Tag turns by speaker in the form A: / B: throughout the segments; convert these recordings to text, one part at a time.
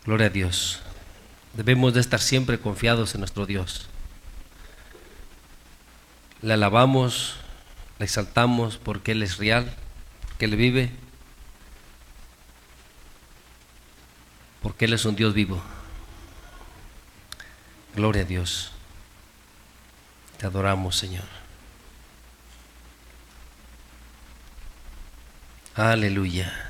A: Gloria a Dios. Debemos de estar siempre confiados en nuestro Dios. Le alabamos, le exaltamos porque Él es real, porque Él vive, porque Él es un Dios vivo. Gloria a Dios. Te adoramos, Señor. Aleluya.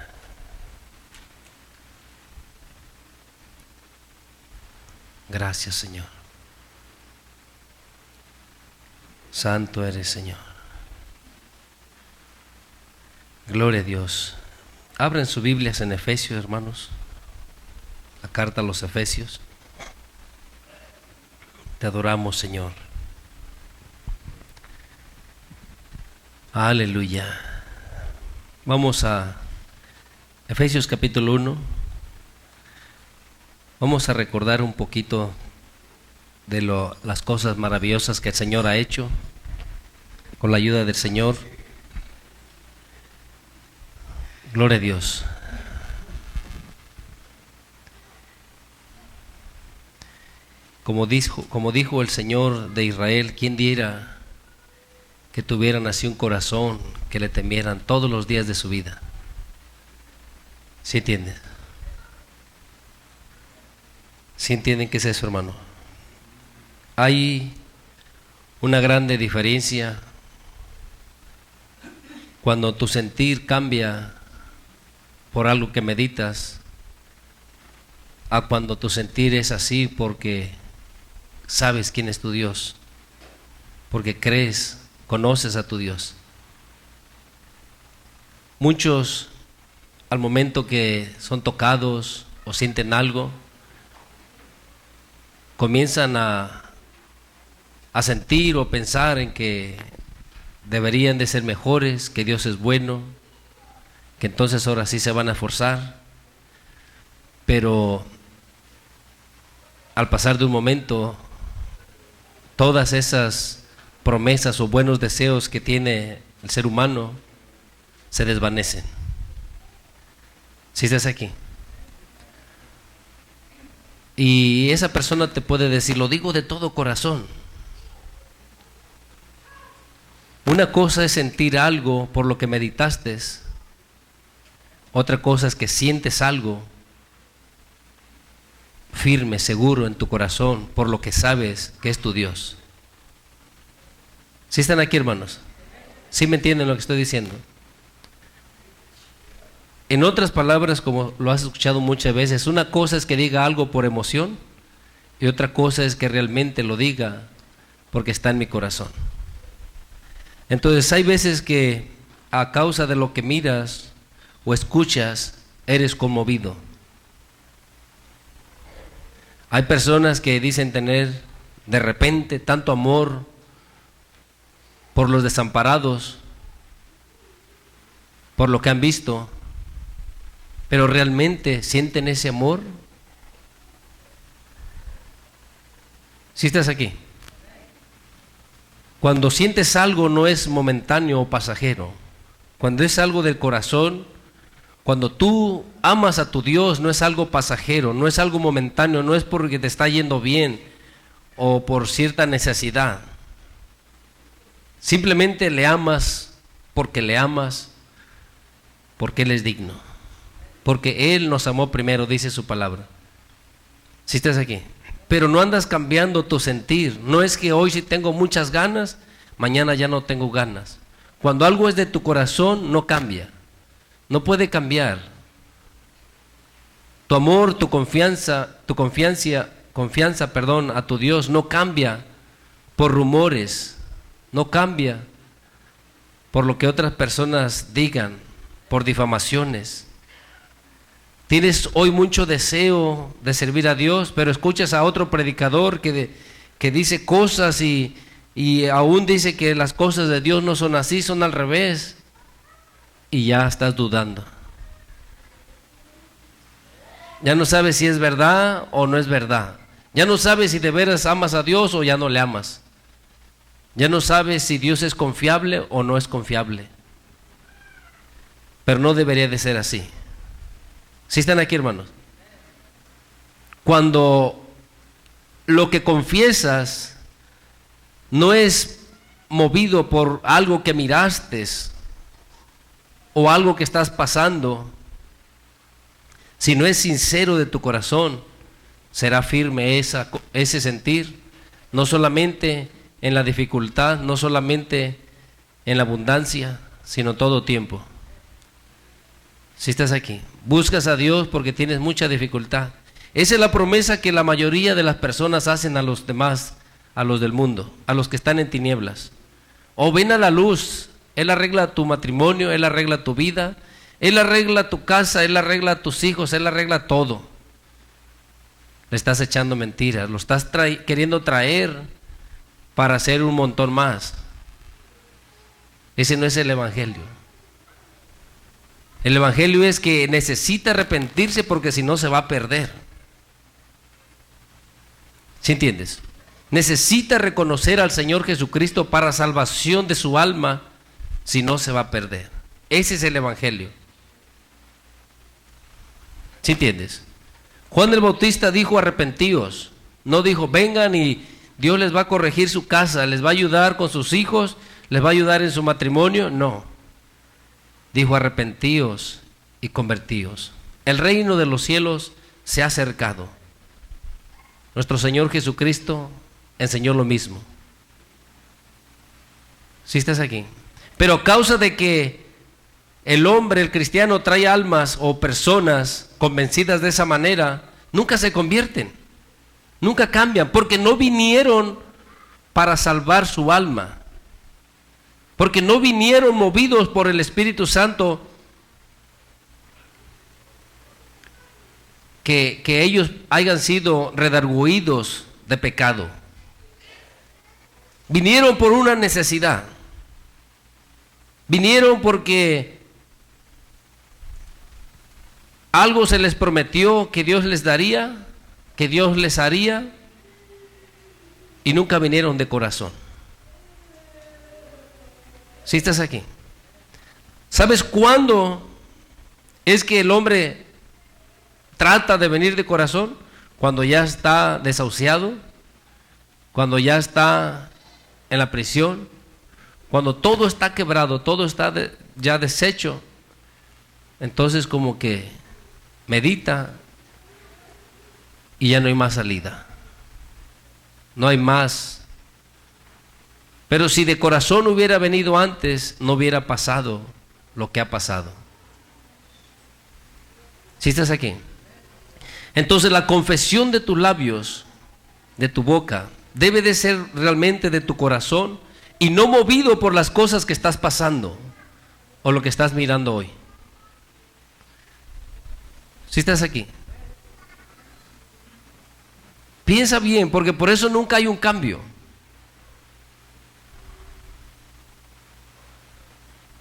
A: Gracias, Señor. Santo eres, Señor. Gloria a Dios. Abren sus Biblias en Efesios, hermanos. La carta a los Efesios. Te adoramos, Señor. Aleluya. Vamos a Efesios capítulo 1. Vamos a recordar un poquito de las cosas maravillosas que el Señor ha hecho con la ayuda del Señor. Gloria a Dios. Como dijo el Señor de Israel, ¿quién diera que tuvieran así un corazón que le temieran todos los días de su vida? ¿Sí entienden? ¿Sí entienden qué es eso, hermano? Hay una grande diferencia cuando tu sentir cambia por algo que meditas a cuando tu sentir es así porque sabes quién es tu Dios, porque crees, conoces a tu Dios. Muchos al momento que son tocados o sienten algo, comienzan a sentir o pensar en que deberían de ser mejores, que Dios es bueno, que entonces ahora sí se van a esforzar, pero al pasar de un momento, todas esas promesas o buenos deseos que tiene el ser humano se desvanecen. ¿Sí estás aquí? Y esa persona te puede decir, lo digo de todo corazón. Una cosa es sentir algo por lo que meditaste, otra cosa es que sientes algo firme, seguro en tu corazón por lo que sabes que es tu Dios. ¿Sí están aquí, hermanos? ¿Sí me entienden lo que estoy diciendo? En otras palabras, como lo has escuchado muchas veces, una cosa es que diga algo por emoción y otra cosa es que realmente lo diga porque está en mi corazón. Entonces hay veces que a causa de lo que miras o escuchas eres conmovido. Hay personas que dicen tener de repente tanto amor por los desamparados, por lo que han visto, pero realmente sienten ese amor. ¿Sí estás aquí? Cuando sientes algo no es momentáneo o pasajero. Cuando es algo del corazón, cuando tú amas a tu Dios, no es algo pasajero, no es algo momentáneo, no es porque te está yendo bien o por cierta necesidad. Simplemente le amas porque Él es digno. Porque Él nos amó primero, dice su palabra. ¿Sí estás aquí? Pero no andas cambiando tu sentir. No es que hoy sí tengo muchas ganas, mañana ya no tengo ganas. Cuando algo es de tu corazón, no cambia. No puede cambiar. Tu amor, tu confianza, a tu Dios no cambia por rumores, no cambia por lo que otras personas digan, por difamaciones. Tienes hoy mucho deseo de servir a Dios, pero escuchas a otro predicador que dice cosas y aún dice que las cosas de Dios no son así, son al revés, y ya estás dudando. Ya no sabes si es verdad o no es verdad. Ya no sabes si de veras amas a Dios o ya no le amas. Ya no sabes si Dios es confiable o no es confiable. Pero no debería de ser así. ¿Sí están aquí, hermanos? cuando lo que confiesas no es movido por algo que miraste o algo que estás pasando, sino es sincero de tu corazón, será firme ese sentir, no solamente en la dificultad, no solamente en la abundancia, sino todo tiempo. Si estás aquí, buscas a Dios porque tienes mucha dificultad. Esa es la promesa que la mayoría de las personas hacen a los demás, a los del mundo, a los que están en tinieblas. O ven a la luz, Él arregla tu matrimonio, Él arregla tu vida, Él arregla tu casa, Él arregla a tus hijos, Él arregla todo. Le estás echando mentiras, lo estás queriendo traer para hacer un montón más. Ese no es el evangelio. El evangelio es que necesita arrepentirse porque si no se va a perder. ¿Sí entiendes? Necesita reconocer al Señor Jesucristo para salvación de su alma, si no se va a perder. Ese es el evangelio. ¿Sí entiendes? Juan el Bautista dijo arrepentíos, no dijo vengan y Dios les va a corregir su casa, les va a ayudar con sus hijos, les va a ayudar en su matrimonio, no. Dijo arrepentíos y convertíos. El reino de los cielos se ha acercado. Nuestro Señor Jesucristo enseñó lo mismo. Si estás aquí. Pero a causa de que el hombre, el cristiano, trae almas o personas convencidas de esa manera, nunca se convierten, nunca cambian, porque no vinieron para salvar su alma, porque no vinieron movidos por el Espíritu Santo, que ellos hayan sido redargüidos de pecado. Vinieron por una necesidad, vinieron porque algo se les prometió que Dios les daría, que Dios les haría, y nunca vinieron de corazón. ¿Sí estás aquí? ¿Sabes cuándo es que el hombre trata de venir de corazón? Cuando ya está desahuciado, cuando ya está en la prisión, cuando todo está quebrado, todo está ya deshecho. Entonces como que medita y ya no hay más salida, no hay más. Pero si de corazón hubiera venido antes, no hubiera pasado lo que ha pasado. ¿Sí estás aquí? Entonces la confesión de tus labios, de tu boca, debe de ser realmente de tu corazón y no movido por las cosas que estás pasando o lo que estás mirando hoy. ¿Sí estás aquí? Piensa bien, porque por eso nunca hay un cambio.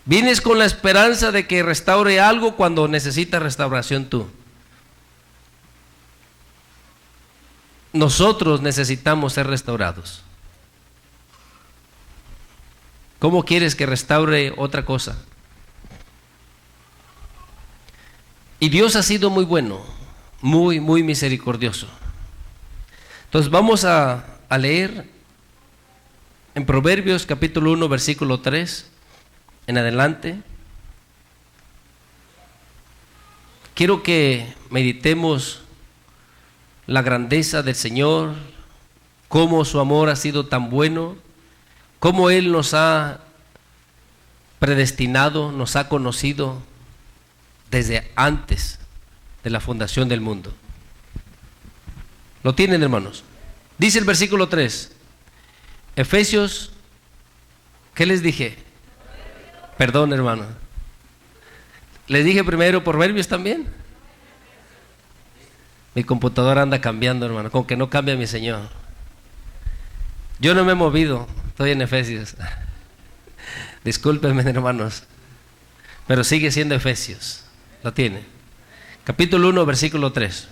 A: Vienes con la esperanza de que restaure algo cuando necesitas restauración tú. Nosotros necesitamos ser restaurados. ¿Cómo quieres que restaure otra cosa? Y Dios ha sido muy bueno, muy, muy misericordioso. Entonces vamos a leer en Proverbios capítulo 1, versículo 3 en adelante. Quiero que meditemos la grandeza del Señor, cómo su amor ha sido tan bueno, cómo Él nos ha predestinado, nos ha conocido desde antes de la fundación del mundo. ¿Lo tienen, hermanos? Dice el versículo 3, Efesios, ¿qué les dije? Perdón, hermano. ¿Les dije primero Proverbios también? Mi computadora anda cambiando, hermano, con que no cambia mi Señor. Yo no me he movido, estoy en Efesios. Discúlpenme, hermanos, pero sigue siendo Efesios. Lo tiene. Capítulo 1, versículo 3.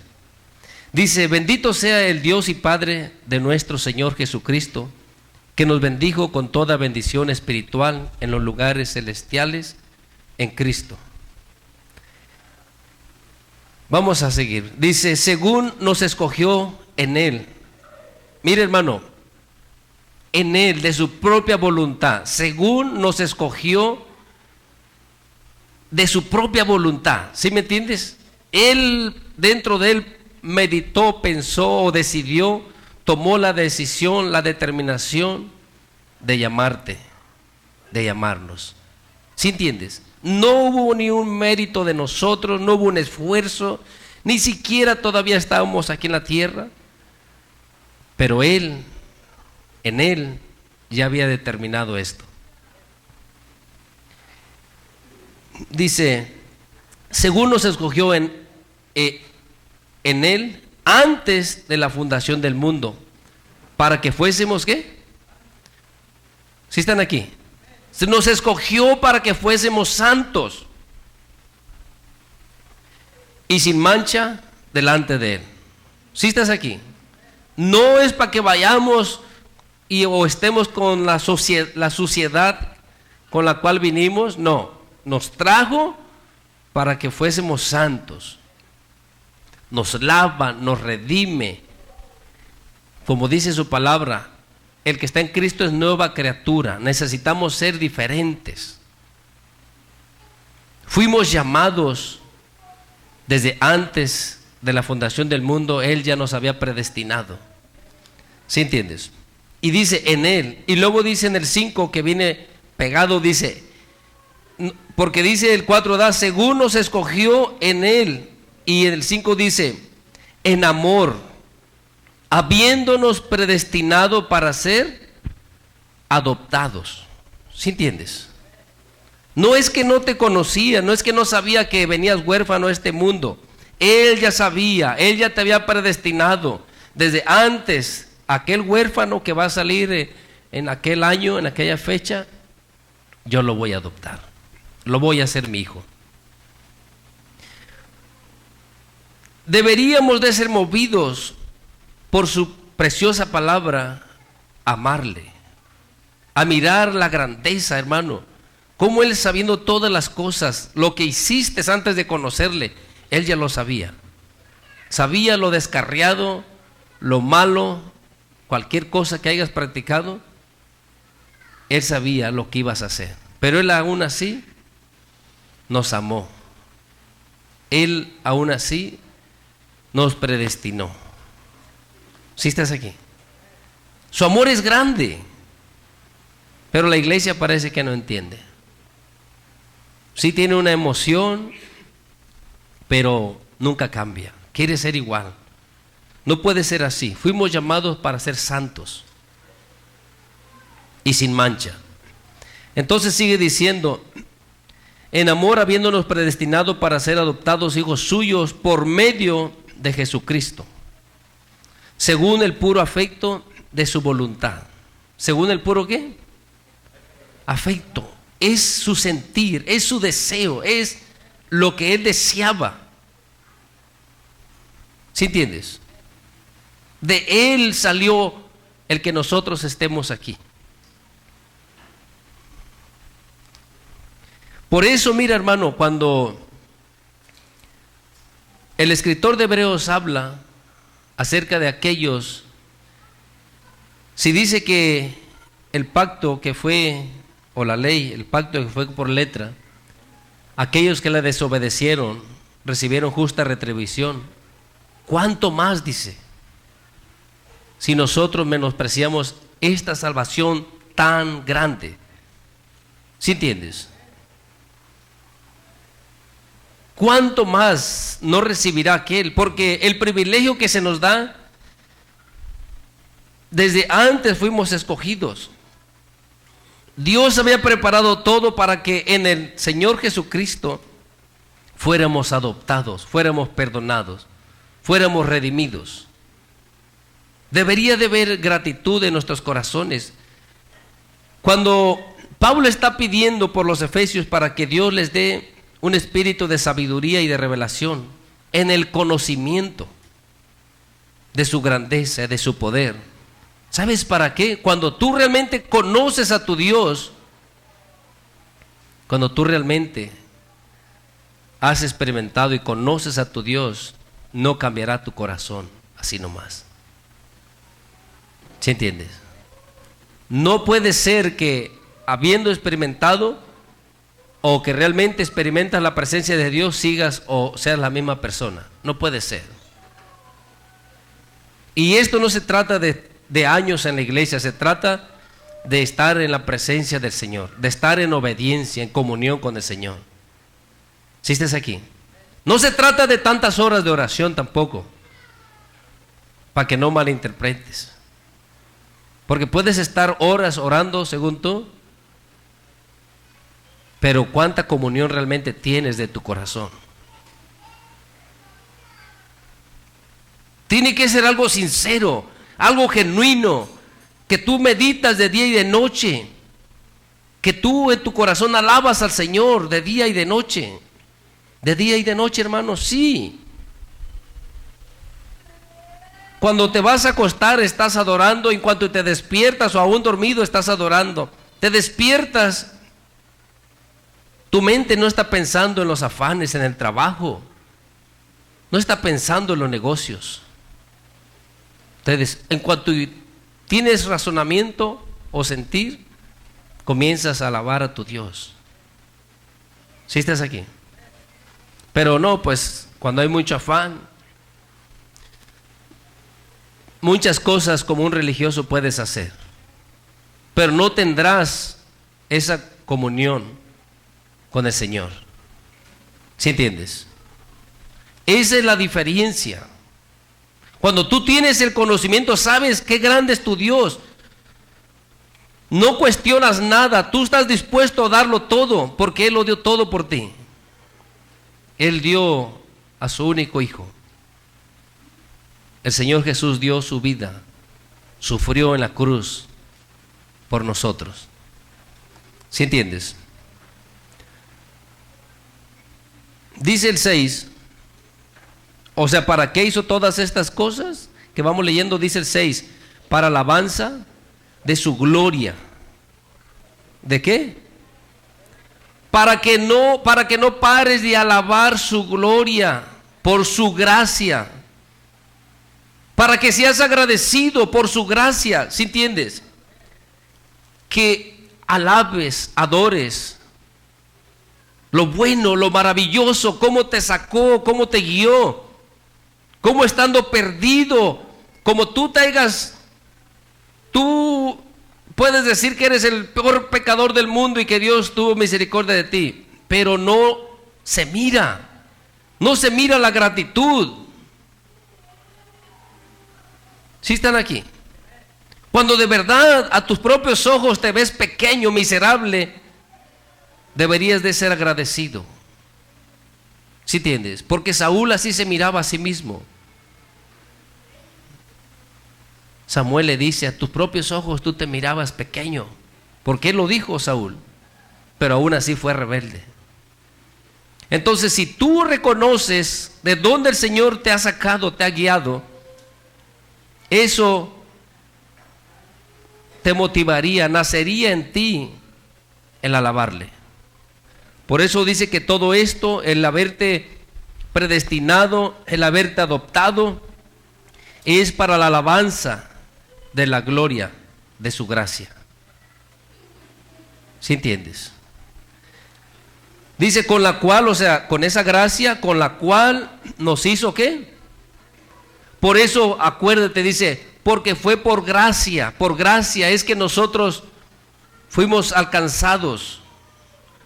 A: Dice: bendito sea el Dios y Padre de nuestro Señor Jesucristo, que nos bendijo con toda bendición espiritual en los lugares celestiales en Cristo. Vamos a seguir. Dice, según nos escogió en Él. Mire, hermano, en Él, de su propia voluntad, según nos escogió de su propia voluntad. ¿Sí me entiendes? Él, dentro de Él, meditó, pensó o decidió, tomó la decisión, la determinación de llamarte, de llamarnos. ¿Sí entiendes? No hubo ni un mérito de nosotros, no hubo un esfuerzo, ni siquiera todavía estábamos aquí en la tierra, pero Él, en Él, ya había determinado esto. Dice, según nos escogió en Él antes de la fundación del mundo, para que fuésemos, ¿qué? ¿Sí están aquí? Nos escogió para que fuésemos santos y sin mancha delante de Él. ¿Sí estás aquí? No es para que vayamos o estemos con la suciedad con la cual vinimos, no. Nos trajo para que fuésemos santos. Nos lava, nos redime. Como dice su palabra, el que está en Cristo es nueva criatura. Necesitamos ser diferentes. Fuimos llamados desde antes de la fundación del mundo. Él ya nos había predestinado. ¿Sí entiendes? Y dice en Él. Y luego dice en el 5 que viene pegado, dice, porque dice el 4 da, según nos escogió en Él. Y el 5 dice, en amor, habiéndonos predestinado para ser adoptados. ¿Sí entiendes? No es que no te conocía, no es que no sabía que venías huérfano a este mundo. Él ya sabía, Él ya te había predestinado desde antes. Aquel huérfano que va a salir en aquel año, en aquella fecha, yo lo voy a adoptar, lo voy a hacer mi hijo. Deberíamos de ser movidos por su preciosa palabra, amarle, a mirar la grandeza, hermano, como Él, sabiendo todas las cosas, lo que hiciste antes de conocerle, Él ya lo sabía. Sabía lo descarriado, lo malo, cualquier cosa que hayas practicado, Él sabía lo que ibas a hacer. Pero Él aún así nos amó. Él aún así nos predestinó. ¿Sí estás aquí? Su amor es grande, pero la iglesia parece que no entiende. Sí tiene una emoción, pero nunca cambia. Quiere ser igual. No puede ser así. Fuimos llamados para ser santos y sin mancha. Entonces sigue diciendo, en amor habiéndonos predestinado para ser adoptados hijos suyos por medio de Jesucristo, según el puro afecto de su voluntad. ¿Según el puro qué? Afecto. Es su sentir, es su deseo, es lo que Él deseaba. ¿Sí entiendes? De Él salió el que nosotros estemos aquí. Por eso, mira, hermano, cuando el escritor de Hebreos habla acerca de aquellos, si dice que el pacto que fue, o la ley, el pacto que fue por letra, aquellos que la desobedecieron recibieron justa retribución, ¿cuánto más, dice, si nosotros menospreciamos esta salvación tan grande? ¿Sí entiendes? ¿Cuánto más no recibirá aquel? Porque el privilegio que se nos da, desde antes fuimos escogidos. Dios había preparado todo para que en el Señor Jesucristo fuéramos adoptados, fuéramos perdonados, fuéramos redimidos. Debería de haber gratitud en nuestros corazones. Cuando Pablo está pidiendo por los efesios para que Dios les dé un espíritu de sabiduría y de revelación en el conocimiento de su grandeza, de su poder. ¿Sabes para qué? Cuando tú realmente conoces a tu Dios, cuando tú realmente has experimentado y conoces a tu Dios, no cambiará tu corazón así nomás. ¿Sí entiendes? No puede ser que habiendo experimentado o que realmente experimentas la presencia de Dios sigas o seas la misma persona. No puede ser. Y esto no se trata de años en la iglesia, se trata de estar en la presencia del Señor, de estar en obediencia, en comunión con el Señor. ¿Sí estás aquí? No se trata de tantas horas de oración tampoco, para que no malinterpretes. Porque puedes estar horas orando según tú, pero ¿cuánta comunión realmente tienes de tu corazón? Tiene que ser algo sincero, algo genuino, que tú meditas de día y de noche, que tú en tu corazón alabas al Señor de día y de noche. De día y de noche, hermano, sí. Cuando te vas a acostar estás adorando, en cuanto te despiertas o aún dormido estás adorando. Te despiertas, tu mente no está pensando en los afanes, en el trabajo, no está pensando en los negocios. Entonces, en cuanto tienes razonamiento o sentir, comienzas a alabar a tu Dios. ¿Sí estás aquí? Pero no, pues cuando hay mucho afán, muchas cosas como un religioso puedes hacer, pero no tendrás esa comunión con el Señor. ¿Sí entiendes? Esa es la diferencia. Cuando tú tienes el conocimiento, sabes qué grande es tu Dios. No cuestionas nada, tú estás dispuesto a darlo todo, porque Él lo dio todo por ti. Él dio a su único Hijo. El Señor Jesús dio su vida, sufrió en la cruz por nosotros. ¿Sí entiendes? Dice el 6, o sea, ¿para qué hizo todas estas cosas? Que vamos leyendo, dice el 6, para alabanza de su gloria. ¿De qué? Para que no pares de alabar su gloria por su gracia. Para que seas agradecido por su gracia, ¿sí entiendes? Que alabes, adores lo bueno, lo maravilloso, cómo te sacó, cómo te guió, cómo estando perdido, como tú puedes decir que eres el peor pecador del mundo y que Dios tuvo misericordia de ti, pero no se mira la gratitud. ¿Sí están aquí? Cuando de verdad a tus propios ojos te ves pequeño, miserable, deberías de ser agradecido. ¿Sí entiendes? Porque Saúl así se miraba a sí mismo. Samuel le dice, a tus propios ojos tú te mirabas pequeño. Porque él lo dijo Saúl, pero aún así fue rebelde. Entonces, si tú reconoces de dónde el Señor te ha sacado, te ha guiado, eso te motivaría, nacería en ti el alabarle. Por eso dice que todo esto, el haberte predestinado, el haberte adoptado, es para la alabanza de la gloria de su gracia. ¿Sí entiendes? Dice con la cual, o sea, con esa gracia con la cual nos hizo ¿qué? Por eso acuérdate, dice, porque fue por gracia es que nosotros fuimos alcanzados.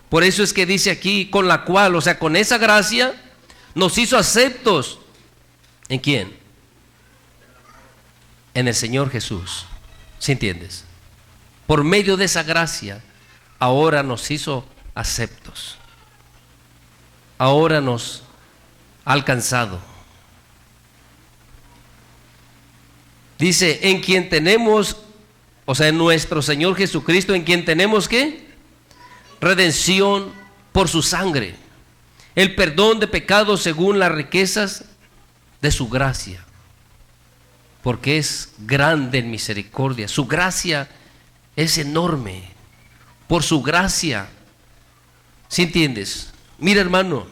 A: Por eso es que dice aquí, con la cual, o sea, con esa gracia nos hizo aceptos. ¿En quién? En el Señor Jesús. ¿Sí entiendes? Por medio de esa gracia, ahora nos hizo aceptos. Ahora nos ha alcanzado. Dice, en quien tenemos, o sea, en nuestro Señor Jesucristo, en quien tenemos ¿qué? Redención por su sangre, el perdón de pecados según las riquezas de su gracia, porque es grande en misericordia. Su gracia es enorme. Por su gracia, ¿sí entiendes? Mira, hermano,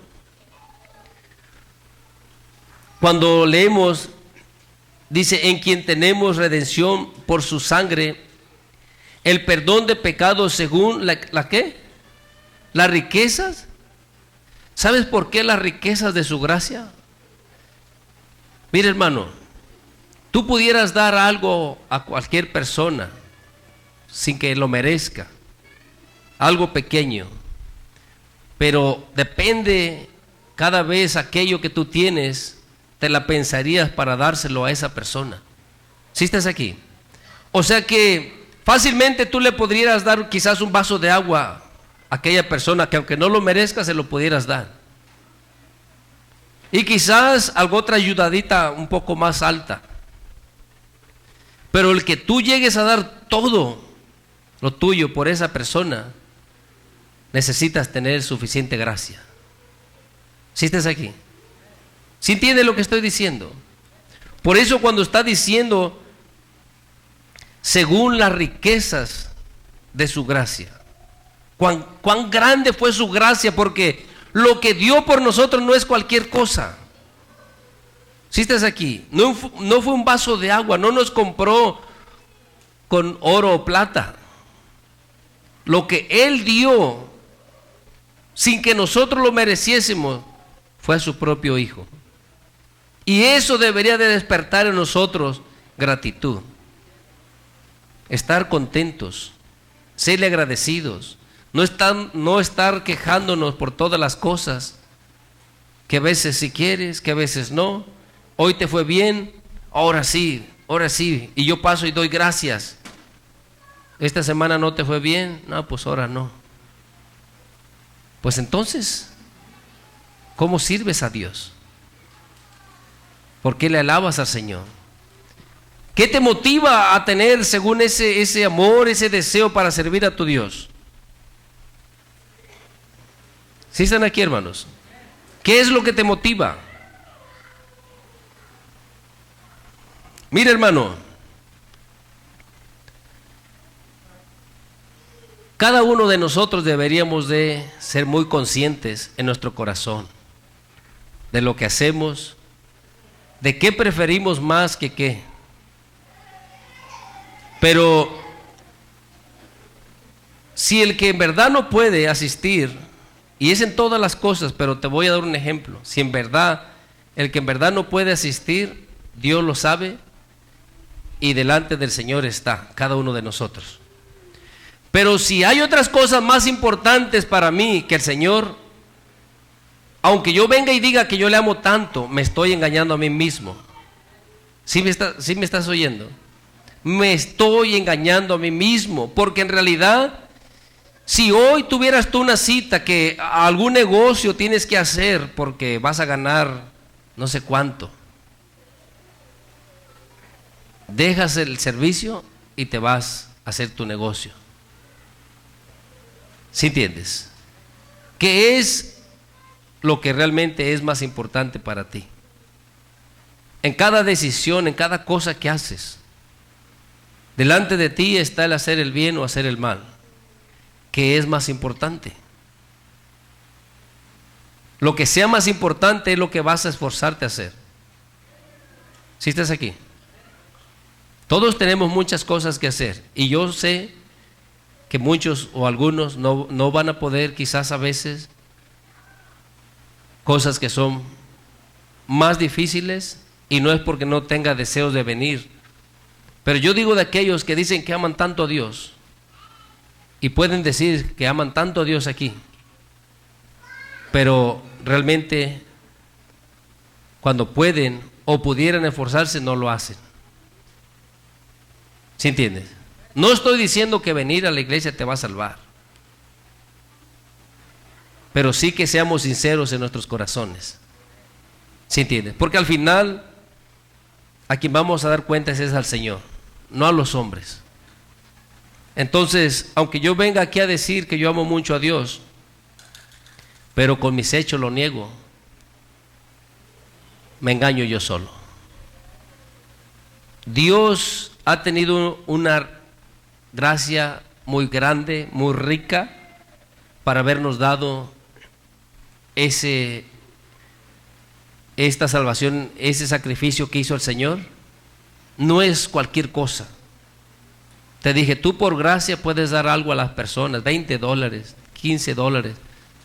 A: Cuando leemos, dice, en quien tenemos redención por su sangre, el perdón de pecados según ¿la qué? Las riquezas. ¿Sabes por qué las riquezas de su gracia? Mira, hermano, tú pudieras dar algo a cualquier persona sin que lo merezca, algo pequeño, pero depende cada vez aquello que tú tienes, te la pensarías para dárselo a esa persona. ¿Sí estás aquí? O sea que fácilmente tú le podrías dar quizás un vaso de agua a aquella persona que aunque no lo merezca se lo pudieras dar. Y quizás algo otra ayudadita un poco más alta. Pero el que tú llegues a dar todo lo tuyo por esa persona, necesitas tener suficiente gracia. ¿Sí estás aquí? ¿Sí entiendes lo que estoy diciendo? Por eso cuando está diciendo según las riquezas de su gracia, cuán grande fue su gracia, porque lo que dio por nosotros no es cualquier cosa. Si estás aquí, no fue un vaso de agua, no nos compró con oro o plata. Lo que Él dio, sin que nosotros lo mereciésemos, fue a su propio Hijo. Y eso debería de despertar en nosotros gratitud. Estar contentos, serle agradecidos, no estar quejándonos por todas las cosas, que a veces sí quieres, que a veces no. Hoy te fue bien, ahora sí, y yo paso y doy gracias. Esta semana no te fue bien, no, pues ahora no. Pues entonces, ¿cómo sirves a Dios? ¿Por qué le alabas al Señor? ¿Qué te motiva a tener según ese amor, ese deseo para servir a tu Dios? ¿Sí están aquí, hermanos? ¿Qué es lo que te motiva? Mira, hermano, cada uno de nosotros deberíamos de ser muy conscientes en nuestro corazón de lo que hacemos, de qué preferimos más que qué. Pero si el que en verdad no puede asistir, y es en todas las cosas, pero te voy a dar un ejemplo, si en verdad, el que en verdad no puede asistir, Dios lo sabe y delante del Señor está cada uno de nosotros. Pero si hay otras cosas más importantes para mí que el Señor, aunque yo venga y diga que yo le amo tanto, me estoy engañando a mí mismo. ¿Sí me estás oyendo? Me estoy engañando a mí mismo, porque en realidad, si hoy tuvieras tú una cita que algún negocio tienes que hacer porque vas a ganar no sé cuánto, dejas el servicio y te vas a hacer tu negocio. ¿Sí entiendes? ¿Qué es lo que realmente es más importante para ti? En cada decisión, en cada cosa que haces, delante de ti está el hacer el bien o hacer el mal. ¿Qué es más importante? Lo que sea más importante es lo que vas a esforzarte a hacer. ¿Sí estás aquí? Todos tenemos muchas cosas que hacer y yo sé que muchos o algunos no van a poder, quizás a veces, cosas que son más difíciles, y no es porque no tenga deseos de venir, pero yo digo de aquellos que dicen que aman tanto a Dios y pueden decir que aman tanto a Dios aquí, pero realmente cuando pueden o pudieran esforzarse no lo hacen. ¿Sí entiendes? No estoy diciendo que venir a la iglesia te va a salvar, pero sí que seamos sinceros en nuestros corazones. ¿Sí entiendes? Porque al final a quien vamos a dar cuentas es al Señor, no a los hombres. Entonces, aunque yo venga aquí a decir que yo amo mucho a Dios, pero con mis hechos lo niego, me engaño yo solo. Dios ha tenido una gracia muy grande, muy rica, para habernos dado ese esta salvación, ese sacrificio que hizo el Señor, no es cualquier cosa. Te dije, tú por gracia puedes dar algo a las personas, $20, $15,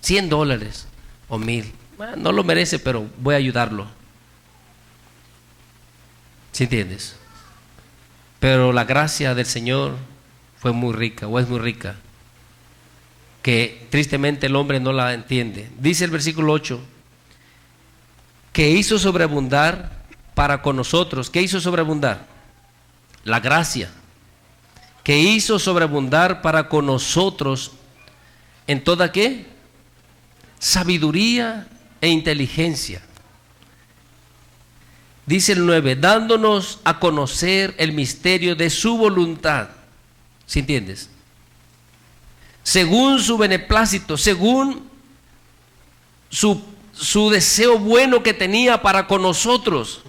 A: $100 o 1,000. Bueno, no lo merece, pero voy a ayudarlo. ¿Sí entiendes? Pero la gracia del Señor fue muy rica, o es muy rica, que tristemente el hombre no la entiende. Dice el versículo 8, que hizo sobreabundar para con nosotros. ¿Qué hizo sobreabundar? La gracia. Que hizo sobreabundar para con nosotros en toda ¿qué? Sabiduría e inteligencia. Dice el 9, dándonos a conocer el misterio de su voluntad. ¿Sí entiendes? Según su beneplácito, según su deseo bueno que tenía para con nosotros.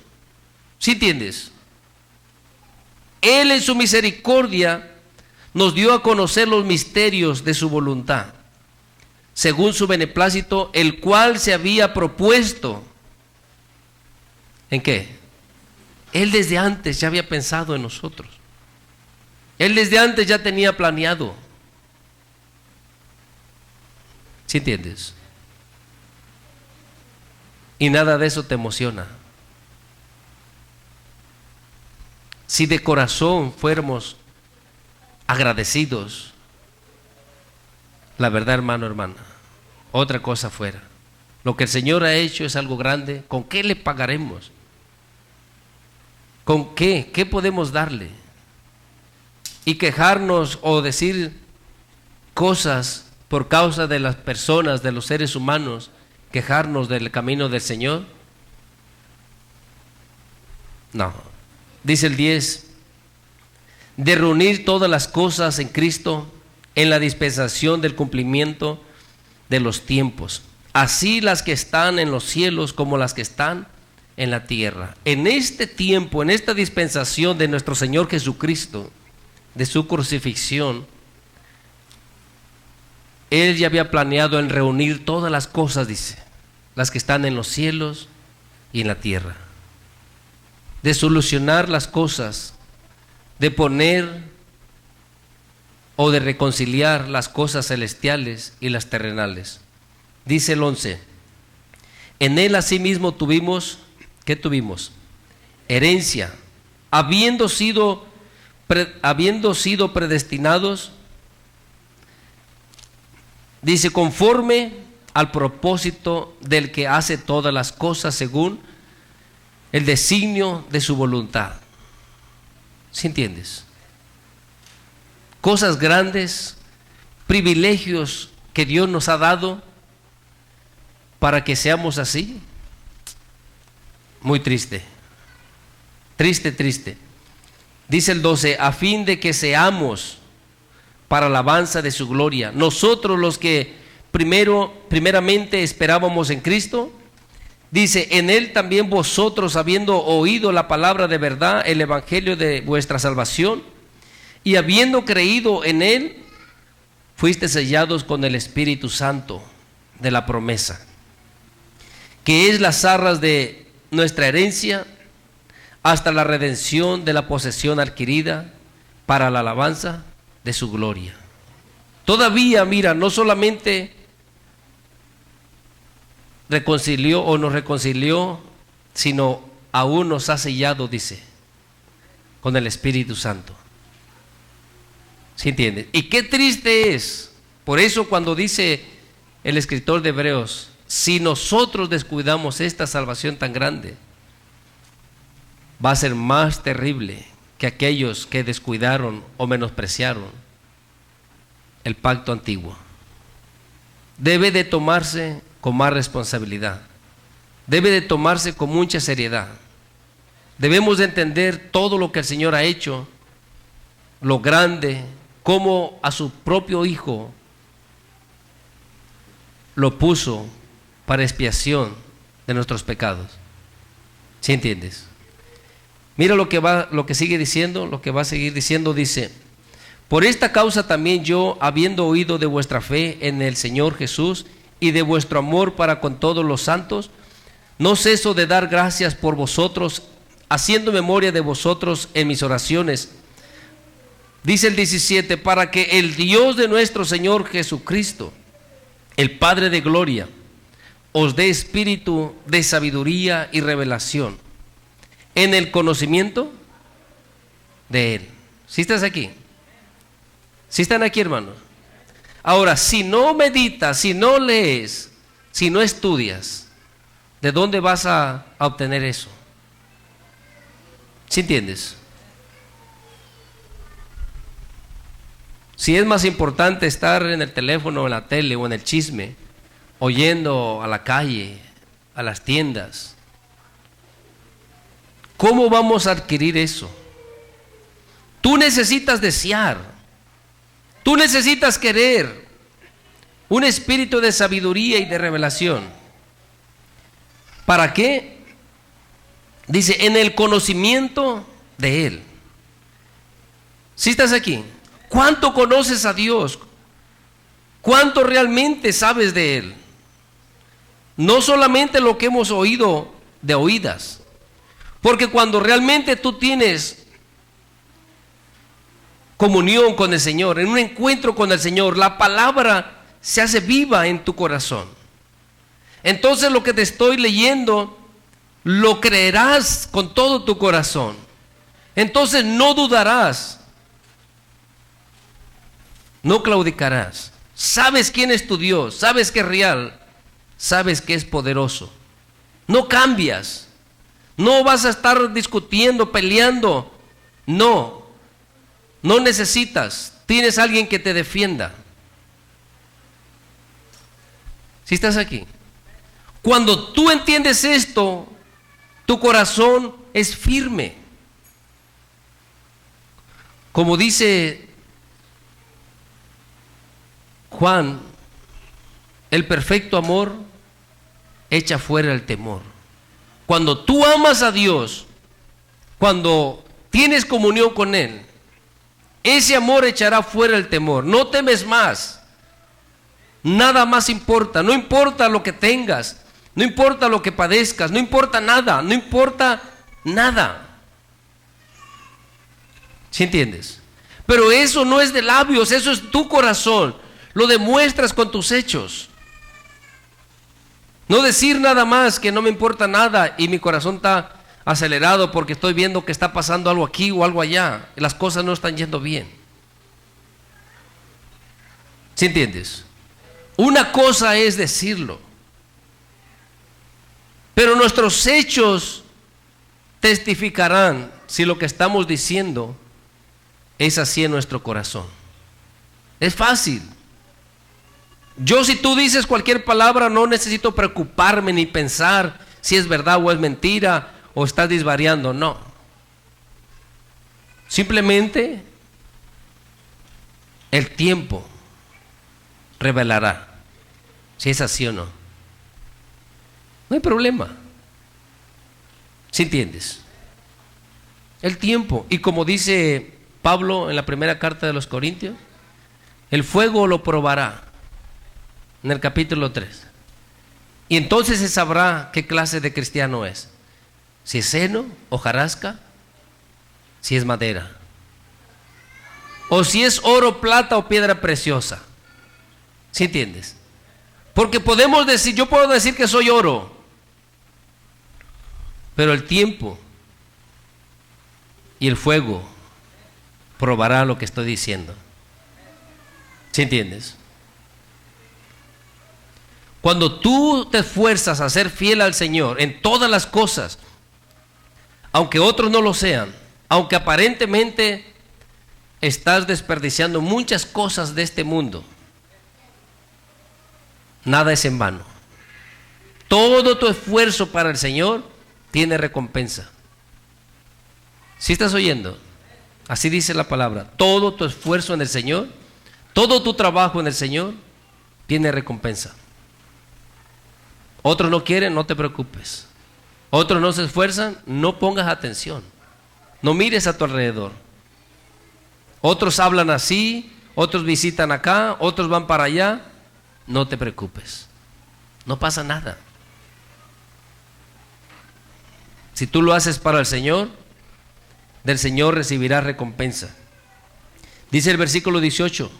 A: ¿Sí entiendes? Él en su misericordia nos dio a conocer los misterios de su voluntad, según su beneplácito, el cual se había propuesto. ¿En qué? Él desde antes ya había pensado en nosotros. Él desde antes ya tenía planeado. ¿Sí entiendes? Y nada de eso te emociona. Si de corazón fuéramos agradecidos, la verdad, hermano, hermana, otra cosa fuera. Lo que el Señor ha hecho es algo grande. ¿Con qué le pagaremos? ¿Con qué? ¿Qué podemos darle? Y quejarnos o decir cosas por causa de las personas, de los seres humanos, quejarnos del camino del Señor. No. Dice el 10, de reunir todas las cosas en Cristo en la dispensación del cumplimiento de los tiempos, así las que están en los cielos como las que están en la tierra. En este tiempo, en esta dispensación de nuestro Señor Jesucristo, de su crucifixión, Él ya había planeado en reunir todas las cosas, dice, las que están en los cielos y en la tierra, de solucionar las cosas, de poner o de reconciliar las cosas celestiales y las terrenales. Dice el 11, en Él asimismo tuvimos, ¿qué tuvimos? Herencia, habiendo sido predestinados, dice, conforme al propósito del que hace todas las cosas según el designio de su voluntad. ¿Sí entiendes? Cosas grandes, privilegios que Dios nos ha dado para que seamos así. Muy triste. Triste, triste. Dice el 12, a fin de que seamos para alabanza de su gloria. Nosotros los que primeramente esperábamos en Cristo, dice, en Él también vosotros, habiendo oído la palabra de verdad, el evangelio de vuestra salvación, y habiendo creído en Él, fuiste sellados con el Espíritu Santo de la promesa, que es las arras de nuestra herencia, hasta la redención de la posesión adquirida para la alabanza de su gloria. Todavía, mira, no solamente reconcilió o nos reconcilió, sino aún nos ha sellado, dice, con el Espíritu Santo. ¿Sí entiendes? Y qué triste es. Por eso cuando dice el escritor de Hebreos, si nosotros descuidamos esta salvación tan grande, va a ser más terrible que aquellos que descuidaron o menospreciaron el pacto antiguo. Debe de tomarse con más responsabilidad, debe de tomarse con mucha seriedad. Debemos de entender todo lo que el Señor ha hecho, lo grande, cómo a su propio Hijo lo puso para expiación de nuestros pecados. ¿Sí entiendes? Mira lo que sigue diciendo, lo que va a seguir diciendo, dice, por esta causa también yo, habiendo oído de vuestra fe en el Señor Jesús y de vuestro amor para con todos los santos, no ceso de dar gracias por vosotros, haciendo memoria de vosotros en mis oraciones. Dice el 17, para que el Dios de nuestro Señor Jesucristo, el Padre de gloria, os dé espíritu de sabiduría y revelación en el conocimiento de Él. ¿Sí estás aquí? ¿Sí están aquí, hermanos? Ahora, si no meditas, si no lees, si no estudias, ¿de dónde vas a obtener eso? ¿Sí entiendes? Si es más importante estar en el teléfono, en la tele o en el chisme, oyendo a la calle, a las tiendas, ¿cómo vamos a adquirir eso? Tú necesitas desear, tú necesitas querer un espíritu de sabiduría y de revelación. ¿Para qué? Dice, en el conocimiento de Él. ¿Sí estás aquí? ¿Cuánto conoces a Dios? ¿Cuánto realmente sabes de Él? No solamente lo que hemos oído de oídas, porque cuando realmente tú tienes comunión con el Señor, en un encuentro con el Señor, la palabra se hace viva en tu corazón. Entonces lo que te estoy leyendo, lo creerás con todo tu corazón. Entonces no dudarás, no claudicarás. Sabes quién es tu Dios, sabes que es real, sabes que es poderoso. No cambias, no vas a estar discutiendo, peleando. No necesitas, tienes alguien que te defienda. ¿Sí estás aquí? Cuando tú entiendes esto, tu corazón es firme. Como dice Juan, el perfecto amor echa fuera el temor. Cuando tú amas a Dios, cuando tienes comunión con Él, ese amor echará fuera el temor. No temes más. Nada más importa. No importa lo que tengas, no importa lo que padezcas, no importa nada, no importa nada. ¿Sí entiendes? Pero eso no es de labios, eso es tu corazón. Lo demuestras con tus hechos. No decir nada más que no me importa nada y mi corazón está acelerado porque estoy viendo que está pasando algo aquí o algo allá. Y las cosas no están yendo bien. ¿Sí entiendes? Una cosa es decirlo, pero nuestros hechos testificarán si lo que estamos diciendo es así en nuestro corazón. Es fácil. Si tú dices cualquier palabra, no necesito preocuparme ni pensar si es verdad o es mentira o estás disvariando, no. Simplemente el tiempo revelará si es así o no. No hay problema. ¿Sí entiendes? El tiempo. Y como dice Pablo en la primera carta de los Corintios, el fuego lo probará. En el capítulo 3. Y entonces se sabrá qué clase de cristiano es. Si es heno, hojarasca, si es madera. O si es oro, plata o piedra preciosa. ¿Sí entiendes? Porque podemos decir, yo puedo decir que soy oro, pero el tiempo y el fuego probará lo que estoy diciendo. ¿Sí entiendes? Cuando tú te esfuerzas a ser fiel al Señor en todas las cosas, aunque otros no lo sean, aunque aparentemente estás desperdiciando muchas cosas de este mundo, nada es en vano. Todo tu esfuerzo para el Señor tiene recompensa. ¿Sí estás oyendo? Así dice la palabra. Todo tu esfuerzo en el Señor, todo tu trabajo en el Señor tiene recompensa. Otros no quieren, no te preocupes. Otros no se esfuerzan, no pongas atención. No mires a tu alrededor. Otros hablan así, otros visitan acá, otros van para allá. No te preocupes. No pasa nada. Si tú lo haces para el Señor, del Señor recibirás recompensa. Dice el versículo 18,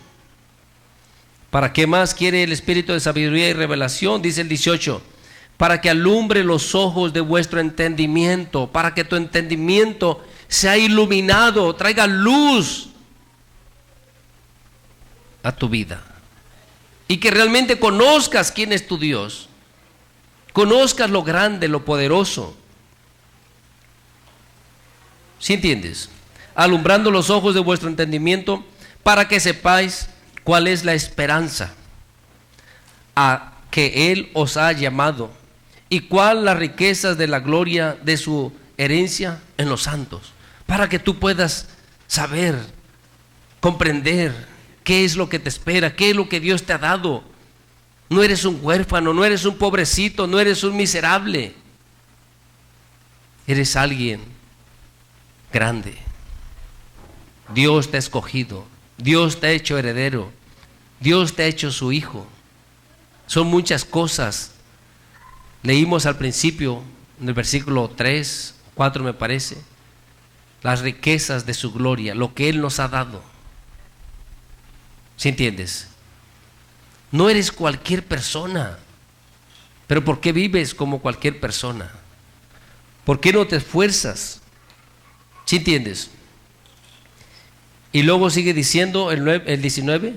A: ¿para qué más quiere el espíritu de sabiduría y revelación? Dice el 18, para que alumbre los ojos de vuestro entendimiento, para que tu entendimiento sea iluminado, traiga luz a tu vida, y que realmente conozcas quién es tu Dios, conozcas lo grande, lo poderoso. ¿Sí entiendes? Alumbrando los ojos de vuestro entendimiento, para que sepáis cuál es la esperanza a que Él os ha llamado, y cuál las riquezas de la gloria de su herencia en los santos, para que tú puedas saber, comprender qué es lo que te espera, qué es lo que Dios te ha dado. No eres un huérfano, no eres un pobrecito, no eres un miserable. Eres alguien grande. Dios te ha escogido, Dios te ha hecho heredero, Dios te ha hecho su hijo. Son muchas cosas. Leímos al principio, en el versículo 3, 4 me parece, las riquezas de su gloria, lo que Él nos ha dado. ¿Sí entiendes? No eres cualquier persona. Pero ¿por qué vives como cualquier persona? ¿Por qué no te esfuerzas? ¿Sí entiendes? Y luego sigue diciendo el 19.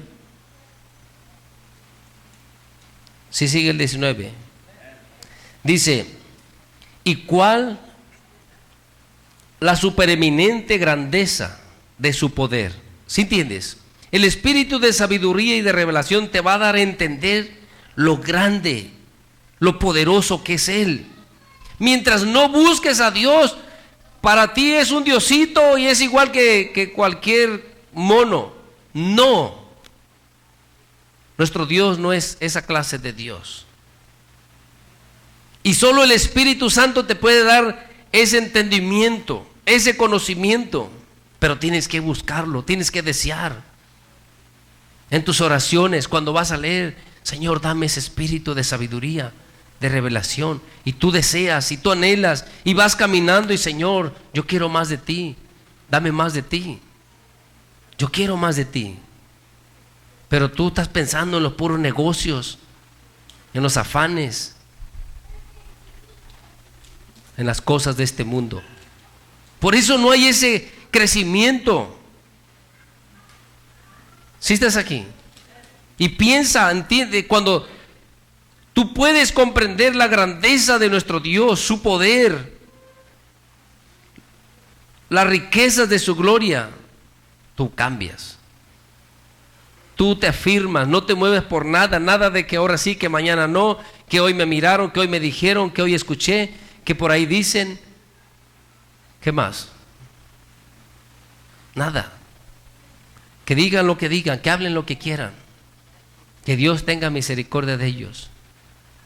A: Sí, sigue el 19. Dice, ¿y cuál la supereminente grandeza de su poder? ¿Sí entiendes? El espíritu de sabiduría y de revelación te va a dar a entender lo grande, lo poderoso que es Él. Mientras no busques a Dios, para ti es un diosito y es igual que cualquier mono. No. Nuestro Dios no es esa clase de Dios. Y solo el Espíritu Santo te puede dar ese entendimiento, ese conocimiento. Pero tienes que buscarlo, tienes que desear. En tus oraciones, cuando vas a leer, Señor, dame ese espíritu de sabiduría, de revelación. Y tú deseas, y tú anhelas, y vas caminando y Señor, yo quiero más de ti, dame más de ti. Yo quiero más de ti. Pero tú estás pensando en los puros negocios, en los afanes, en las cosas de este mundo. Por eso no hay ese crecimiento. ¿Sí estás aquí? Y piensa, entiende, cuando tú puedes comprender la grandeza de nuestro Dios, su poder, las riquezas de su gloria, tú cambias. Tú te afirmas, no te mueves por nada, nada de que ahora sí, que mañana no, que hoy me miraron, que hoy me dijeron, que hoy escuché, que por ahí dicen. ¿Qué más? Nada. Que digan lo que digan, que hablen lo que quieran. Que Dios tenga misericordia de ellos.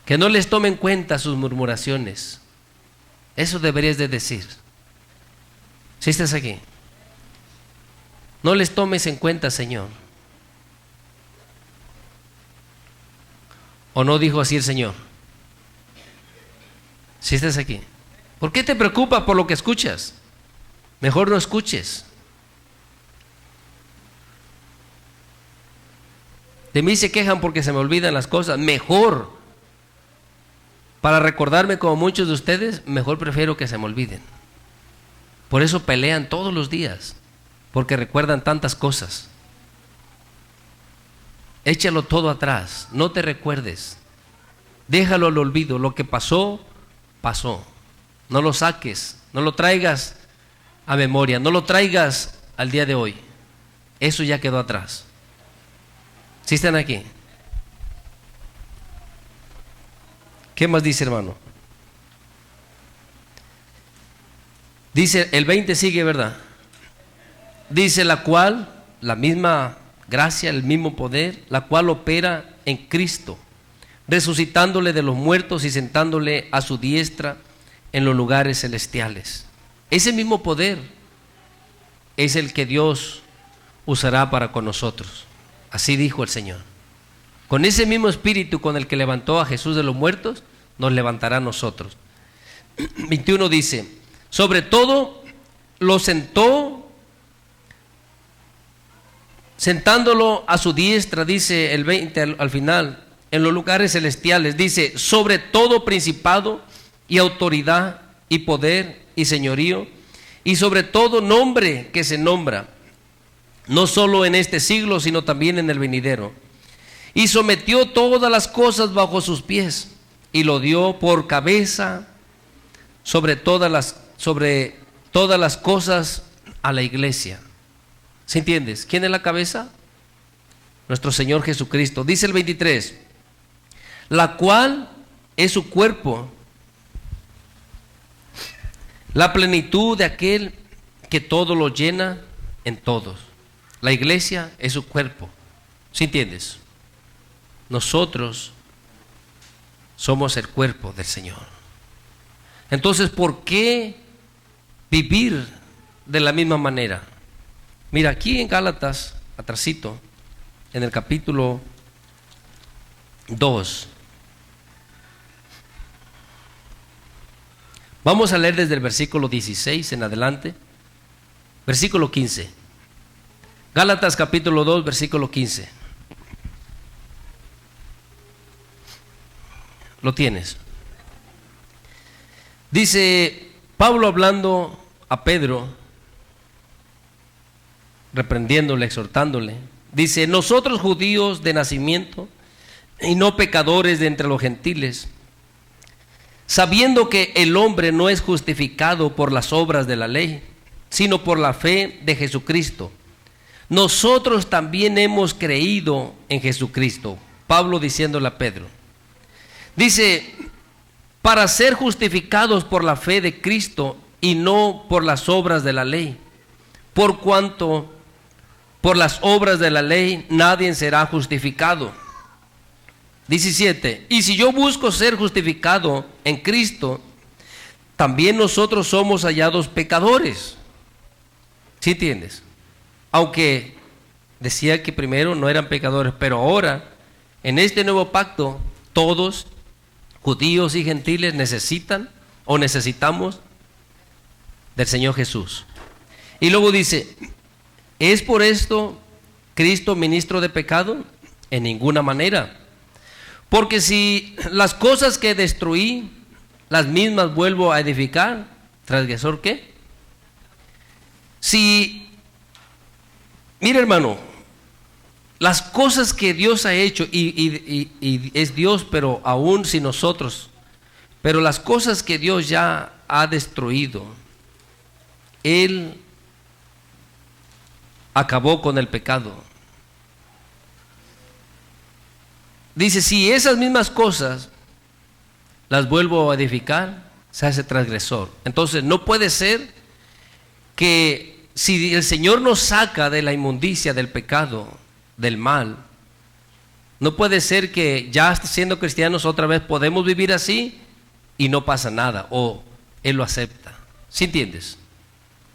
A: Que no les tomen en cuenta sus murmuraciones. Eso deberías de decir. Si estás aquí. No les tomes en cuenta, Señor. ¿O no dijo así el Señor? Si estás aquí. ¿Por qué te preocupas por lo que escuchas? Mejor no escuches. De mí se quejan porque se me olvidan las cosas. Mejor, para recordarme como muchos de ustedes, mejor prefiero que se me olviden. Por eso pelean todos los días, porque recuerdan tantas cosas. Échalo todo atrás, no te recuerdes. Déjalo al olvido. Lo que pasó, pasó. No lo saques, no lo traigas a memoria, no lo traigas al día de hoy. Eso ya quedó atrás. ¿Sí están aquí? ¿Qué más dice, hermano? Dice, el 20 sigue, ¿verdad? Dice, la cual, la misma gracia, el mismo poder, la cual opera en Cristo, resucitándole de los muertos y sentándole a su diestra en los lugares celestiales. Ese mismo poder es el que Dios usará para con nosotros. Así dijo el Señor. Con ese mismo espíritu con el que levantó a Jesús de los muertos, nos levantará a nosotros. 21 dice, Sobre todo lo sentó, sentándolo a su diestra, dice el 20 al final, en los lugares celestiales, dice, sobre todo principado y autoridad y poder y señorío, y sobre todo nombre que se nombra, no solo en este siglo, sino también en el venidero. Y sometió todas las cosas bajo sus pies, y lo dio por cabeza sobre todas las cosas a la iglesia. ¿Sí entiendes? ¿Quién es la cabeza? Nuestro Señor Jesucristo. Dice el 23, la cual es su cuerpo, la plenitud de aquel que todo lo llena en todos. La iglesia es su cuerpo. ¿Sí entiendes? Nosotros somos el cuerpo del Señor. Entonces, ¿por qué vivir de la misma manera? Mira, aquí en Gálatas, atrasito, en el capítulo 2, vamos a leer desde el versículo 16 en adelante, versículo 15. Gálatas capítulo 2, versículo 15. Lo tienes. Dice Pablo hablando a Pedro, reprendiéndole, exhortándole. Dice, nosotros judíos de nacimiento y no pecadores de entre los gentiles, sabiendo que el hombre no es justificado por las obras de la ley, sino por la fe de Jesucristo. Nosotros también hemos creído en Jesucristo. Pablo diciéndole a Pedro. Dice, para ser justificados por la fe de Cristo y no por las obras de la ley, por cuanto por las obras de la ley nadie será justificado. 17. Y si yo busco ser justificado en Cristo, también nosotros somos hallados pecadores. ¿Sí entiendes? Aunque decía que primero no eran pecadores, pero ahora, en este nuevo pacto, todos, judíos y gentiles, necesitamos del Señor Jesús. Y luego dice, ¿es por esto Cristo ministro de pecado? En ninguna manera. Porque si las cosas que destruí, las mismas vuelvo a edificar, ¿transgresor qué? Mira hermano, las cosas que Dios ha hecho, y es Dios, pero aún sin nosotros, pero las cosas que Dios ya ha destruido, Él acabó con el pecado. Dice, si esas mismas cosas las vuelvo a edificar, se hace transgresor. Entonces no puede ser que si el Señor nos saca de la inmundicia, del pecado, del mal, no puede ser que ya siendo cristianos otra vez podemos vivir así y no pasa nada, o Él lo acepta. ¿Sí entiendes?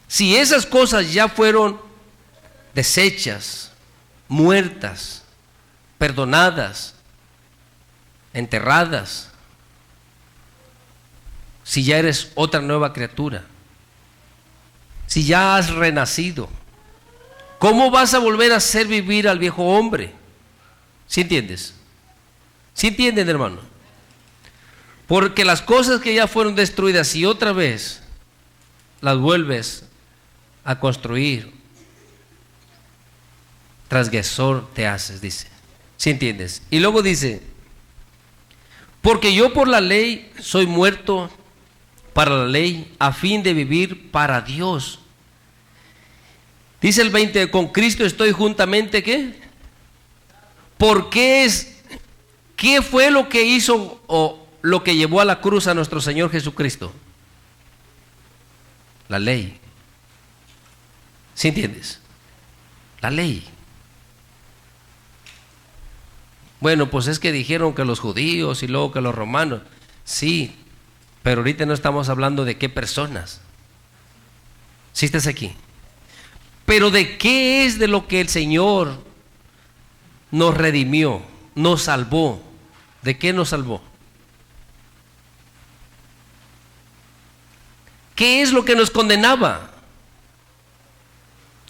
A: Si esas cosas ya fueron deshechas, muertas, perdonadas, enterradas, si ya eres otra nueva criatura, si ya has renacido, ¿cómo vas a volver a hacer vivir al viejo hombre? ¿Sí entiendes? ¿Sí entienden, hermano? Porque las cosas que ya fueron destruidas y otra vez las vuelves a construir, transgresor te haces, dice. ¿Sí entiendes? Y luego dice, porque yo por la ley soy muerto para la ley, a fin de vivir para Dios. Dice el 20, con Cristo estoy juntamente, ¿qué? ¿Qué fue lo que hizo o lo que llevó a la cruz a nuestro Señor Jesucristo? La ley. ¿Sí entiendes? La ley. Bueno, pues es que dijeron que los judíos y luego que los romanos. Sí, pero ahorita no estamos hablando de qué personas. ¿Sí estás aquí? Pero de qué es de lo que el Señor nos redimió, nos salvó. ¿De qué nos salvó? ¿Qué es lo que nos condenaba?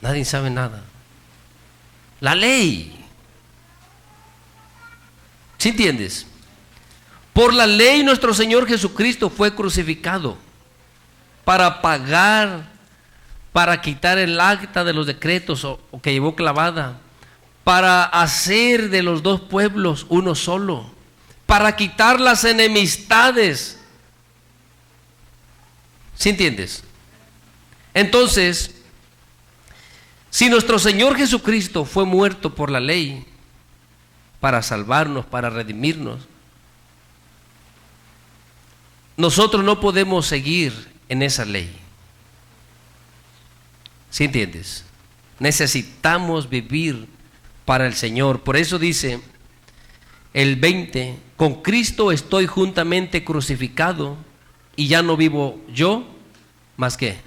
A: Nadie sabe nada. La ley. ¿Sí entiendes? Por la ley nuestro Señor Jesucristo fue crucificado para pagar, para quitar el acta de los decretos o que llevó clavada, para hacer de los dos pueblos uno solo, para quitar las enemistades. ¿Sí entiendes? Entonces, si nuestro Señor Jesucristo fue muerto por la ley para salvarnos, para redimirnos, nosotros no podemos seguir en esa ley. ¿Sí entiendes? Necesitamos vivir para el Señor. Por eso dice el 20, con Cristo estoy juntamente crucificado y ya no vivo yo, ¿más qué?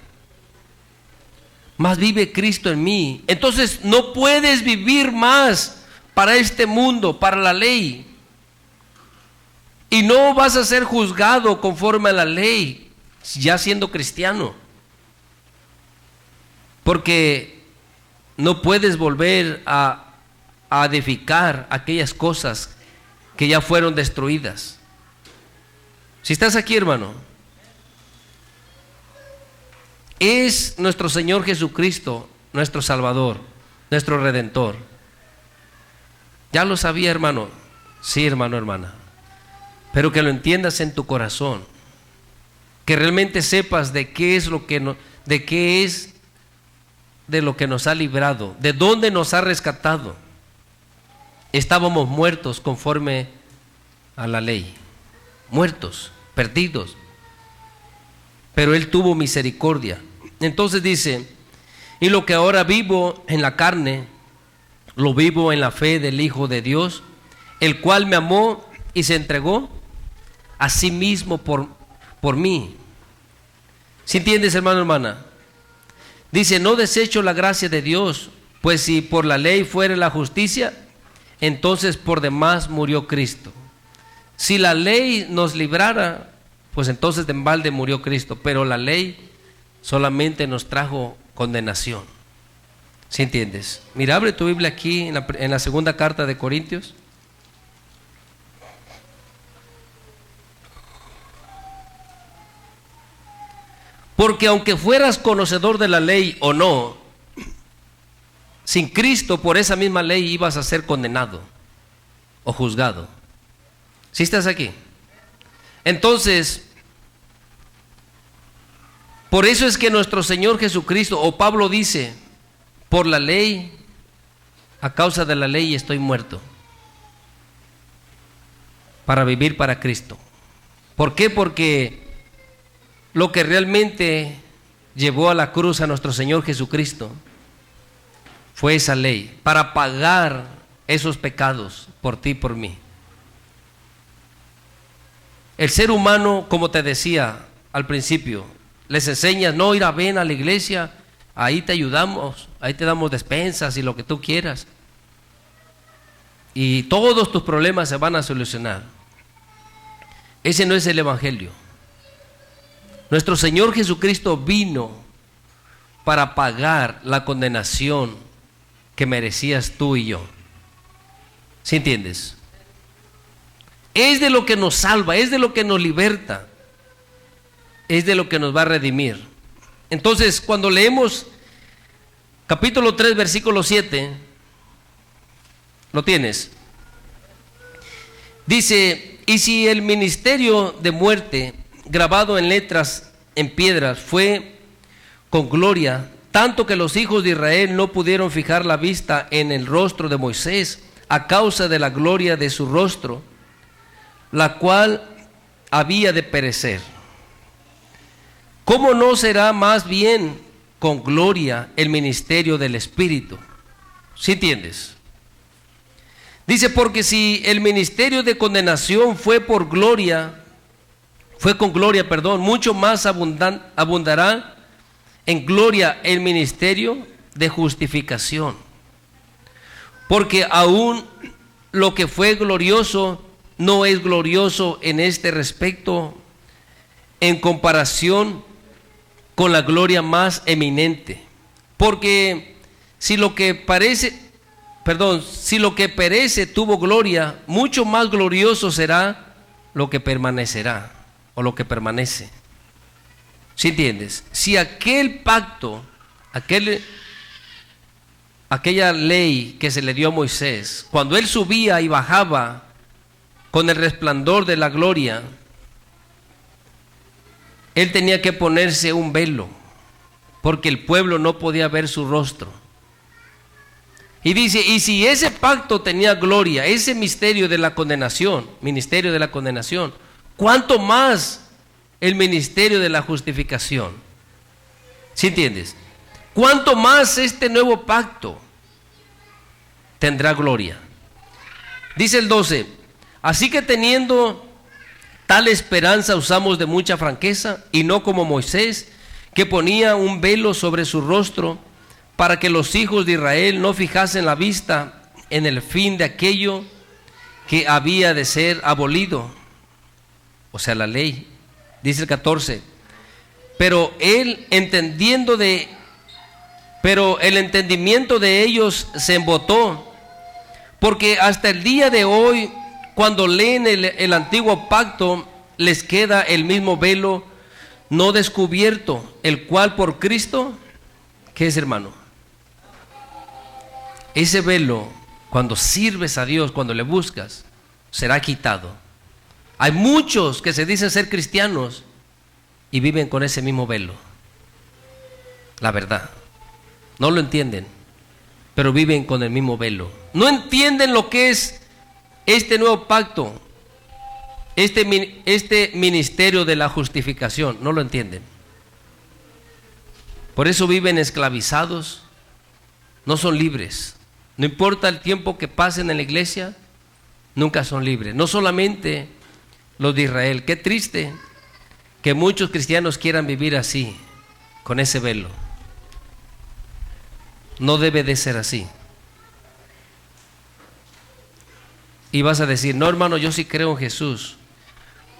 A: Más vive Cristo en mí. Entonces no puedes vivir más para este mundo, para la ley. Y no vas a ser juzgado conforme a la ley, ya siendo cristiano. Porque no puedes volver a edificar aquellas cosas que ya fueron destruidas. Si estás aquí, hermano, es nuestro Señor Jesucristo, nuestro Salvador, nuestro Redentor. ¿Ya lo sabía, hermano? Sí, hermano, hermana. Pero que lo entiendas en tu corazón, que realmente sepas de qué es lo que de lo que nos ha librado, de dónde nos ha rescatado. Estábamos muertos conforme a la ley, muertos, perdidos, pero Él tuvo misericordia. Entonces dice, y lo que ahora vivo en la carne, lo vivo en la fe del Hijo de Dios, el cual me amó y se entregó a sí mismo por mí. ¿Sí entiendes, hermano, hermana? Dice, no desecho la gracia de Dios, pues si por la ley fuera la justicia, entonces por demás murió Cristo. Si la ley nos librara, pues entonces de balde murió Cristo, pero la ley solamente nos trajo condenación. ¿Sí entiendes? Mira, abre tu Biblia aquí en la segunda carta de Corintios. Porque aunque fueras conocedor de la ley o no, sin Cristo por esa misma ley ibas a ser condenado o juzgado. ¿Sí estás aquí? Entonces, por eso es que nuestro Señor Jesucristo, o Pablo dice, por la ley, a causa de la ley estoy muerto, para vivir para Cristo. ¿Por qué? Porque lo que realmente llevó a la cruz a nuestro Señor Jesucristo fue esa ley, para pagar esos pecados por ti y por mí. El ser humano, como te decía al principio, les enseñas, no, ir a ven a la iglesia, ahí te ayudamos, ahí te damos despensas y lo que tú quieras. Y todos tus problemas se van a solucionar. Ese no es el evangelio. Nuestro Señor Jesucristo vino para pagar la condenación que merecías tú y yo. ¿Sí entiendes? Es de lo que nos salva, es de lo que nos liberta, es de lo que nos va a redimir. Entonces, cuando leemos capítulo 3, versículo 7, ¿lo tienes? Dice, y si el ministerio de muerte grabado en letras en piedras fue con gloria, tanto que los hijos de Israel no pudieron fijar la vista en el rostro de Moisés a causa de la gloria de su rostro, la cual había de perecer. ¿Cómo no será más bien con gloria el ministerio del Espíritu? ¿Sí entiendes? Dice, porque si el ministerio de condenación fue con gloria, mucho más abundará en gloria el ministerio de justificación. Porque aún lo que fue glorioso no es glorioso en este respecto en comparación con la gloria más eminente. Porque si lo que perece tuvo gloria, mucho más glorioso será lo que permanecerá o lo que permanece. ¿Sí entiendes? Si aquel pacto, aquella ley que se le dio a Moisés, cuando él subía y bajaba con el resplandor de la gloria, él tenía que ponerse un velo, porque el pueblo no podía ver su rostro. Y dice, y si ese pacto tenía gloria, ese ministerio de la condenación, ¿cuánto más el ministerio de la justificación? ¿Sí entiendes? ¿Cuánto más este nuevo pacto tendrá gloria? Dice el 12, así que teniendo tal esperanza usamos de mucha franqueza, y no como Moisés, que ponía un velo sobre su rostro, para que los hijos de Israel no fijasen la vista en el fin de aquello que había de ser abolido, o sea, la ley. Dice el 14, pero el entendimiento de ellos se embotó, porque hasta el día de hoy, cuando leen el antiguo pacto, les queda el mismo velo no descubierto, el cual por Cristo, ¿qué es, hermano? Ese velo, cuando sirves a Dios, cuando le buscas, será quitado. Hay muchos que se dicen ser cristianos y viven con ese mismo velo. La verdad, no lo entienden, pero viven con el mismo velo. No entienden lo que es este nuevo pacto, este ministerio de la justificación. No lo entienden. Por eso viven esclavizados, no son libres. No importa el tiempo que pasen en la iglesia, nunca son libres. No solamente los de Israel. Qué triste que muchos cristianos quieran vivir así, con ese velo. No debe de ser así. Y vas a decir, no, hermano, yo sí creo en Jesús.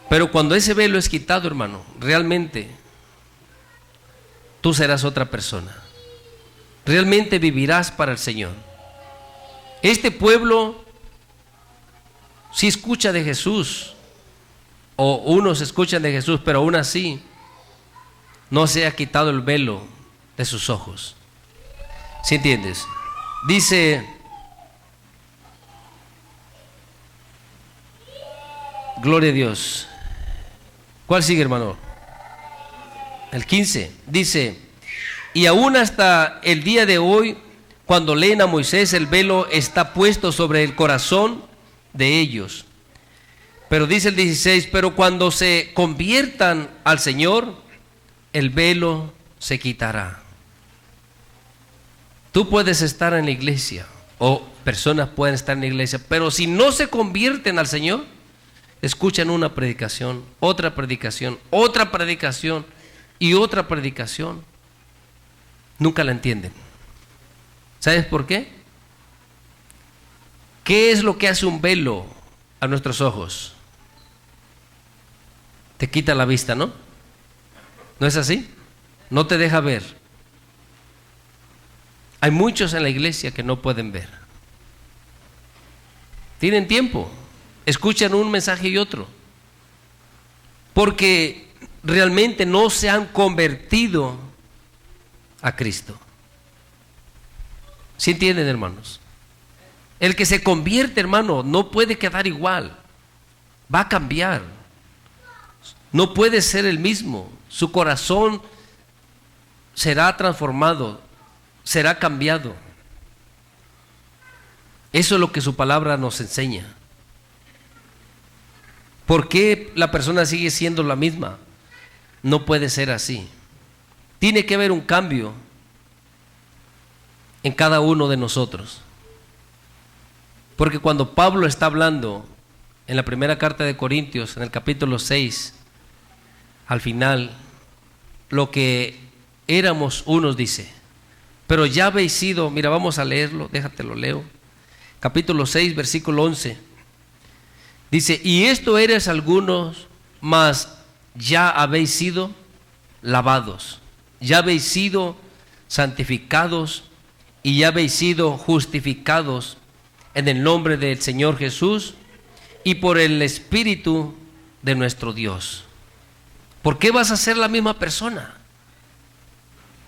A: Pero cuando ese velo es quitado, hermano, realmente tú serás otra persona. Realmente vivirás para el Señor. Este pueblo sí escucha de Jesús, o unos escuchan de Jesús, pero aún así no se ha quitado el velo de sus ojos. ¿Sí entiendes? Dice, gloria a Dios. ¿Cuál sigue, hermano? El 15. Dice, y aún hasta el día de hoy, cuando leen a Moisés, el velo está puesto sobre el corazón de ellos. Pero dice el 16, pero cuando se conviertan al Señor, el velo se quitará. Tú puedes estar en la iglesia, o personas pueden estar en la iglesia, pero si no se convierten al Señor, escuchan una predicación, otra predicación, otra predicación y otra predicación. Nunca la entienden. ¿Sabes por qué? ¿Qué es lo que hace un velo a nuestros ojos? Te quita la vista, ¿no? ¿No es así? No te deja ver. Hay muchos en la iglesia que no pueden ver. Tienen tiempo, escuchan un mensaje y otro, porque realmente no se han convertido a Cristo. ¿Sí entienden, hermanos? El que se convierte, hermano, no puede quedar igual, va a cambiar, no puede ser el mismo, su corazón será transformado, será cambiado. Eso es lo que su palabra nos enseña. ¿Por qué la persona sigue siendo la misma? No puede ser así. Tiene que haber un cambio en cada uno de nosotros. Porque cuando Pablo está hablando en la primera carta de Corintios, en el capítulo 6, al final, lo que éramos unos dice, pero ya habéis sido, mira, vamos a leerlo, déjate lo leo. Capítulo 6, versículo 11. Dice, y esto eres algunos, mas ya habéis sido lavados. ya habéis sido santificados y ya habéis sido justificados en el nombre del Señor Jesús y por el Espíritu de nuestro Dios. ¿Por qué vas a ser la misma persona?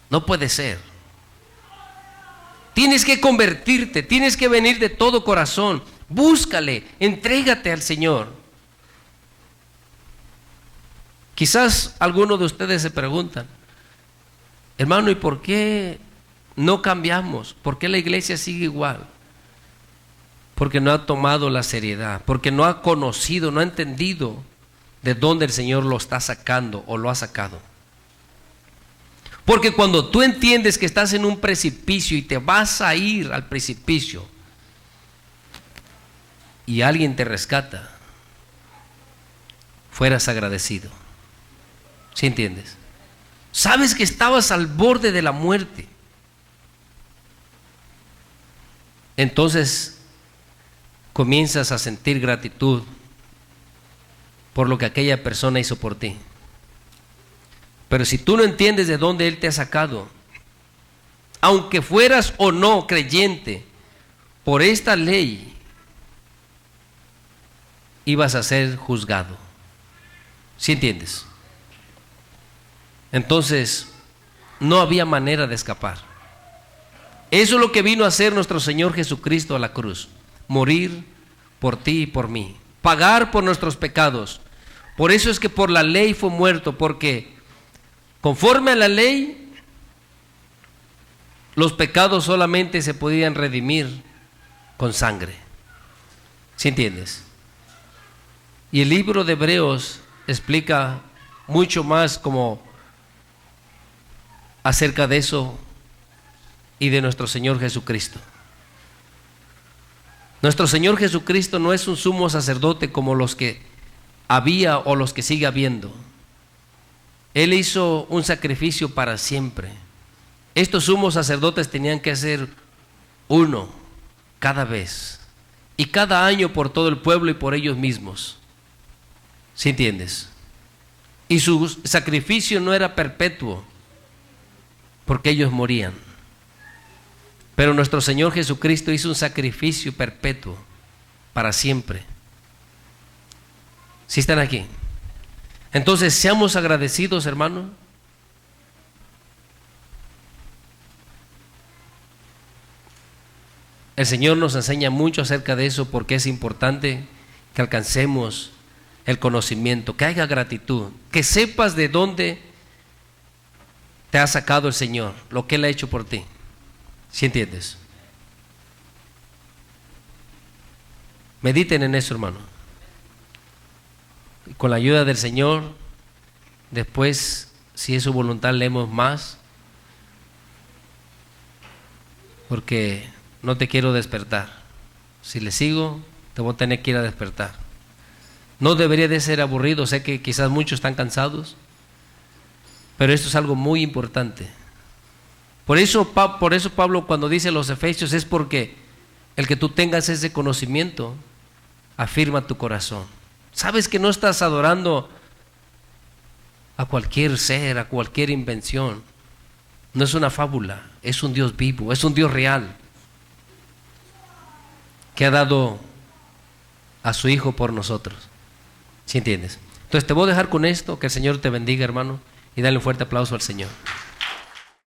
A: No puede ser. Tienes que convertirte, tienes que venir de todo corazón. Búscale, entrégate al Señor. Quizás algunos de ustedes se preguntan, hermano, ¿y por qué no cambiamos? ¿Por qué la iglesia sigue igual? Porque no ha tomado la seriedad, porque no ha conocido, no ha entendido de dónde el Señor lo está sacando o lo ha sacado. Porque cuando tú entiendes que estás en un precipicio y te vas a ir al precipicio y alguien te rescata, fueras agradecido. ¿Sí entiendes? Sabes que estabas al borde de la muerte. Entonces comienzas a sentir gratitud por lo que aquella persona hizo por ti. Pero si tú no entiendes de dónde Él te ha sacado, aunque fueras o no creyente, por esta ley ibas a ser juzgado. ¿Sí entiendes? Entonces no había manera de escapar. Eso es lo que vino a hacer nuestro Señor Jesucristo a la cruz: morir por ti y por mí, pagar por nuestros pecados. Por eso es que por la ley fue muerto, porque conforme a la ley los pecados solamente se podían redimir con sangre. ¿Sí entiendes? Y el libro de Hebreos explica mucho más como acerca de eso y de nuestro Señor Jesucristo. Nuestro Señor Jesucristo no es un sumo sacerdote como los que había o los que sigue habiendo. Él hizo un sacrificio para siempre. Estos sumos sacerdotes tenían que hacer uno cada vez y cada año por todo el pueblo y por ellos mismos. ¿Sí entiendes? Y su sacrificio no era perpetuo, porque ellos morían. Pero nuestro Señor Jesucristo hizo un sacrificio perpetuo para siempre. ¿Sí están aquí? Entonces seamos agradecidos, hermano. El Señor nos enseña mucho acerca de eso, porque es importante que alcancemos el conocimiento, que haya gratitud, que sepas de dónde te ha sacado el Señor, lo que Él ha hecho por ti. ¿Sí entiendes? Mediten en eso, hermano. Y con la ayuda del Señor, después, si es su voluntad, leemos más, porque no te quiero despertar. Si le sigo, te voy a tener que ir a despertar. No debería de ser aburrido, sé que quizás muchos están cansados, pero esto es algo muy importante. Por eso Pablo, cuando dice a los Efesios, es porque el que tú tengas ese conocimiento afirma tu corazón. Sabes que no estás adorando a cualquier ser, a cualquier invención. No es una fábula, es un Dios vivo, es un Dios real, que ha dado a su Hijo por nosotros. ¿Sí entiendes? Entonces te voy a dejar con esto. Que el Señor te bendiga, hermano, y dale un fuerte aplauso al Señor.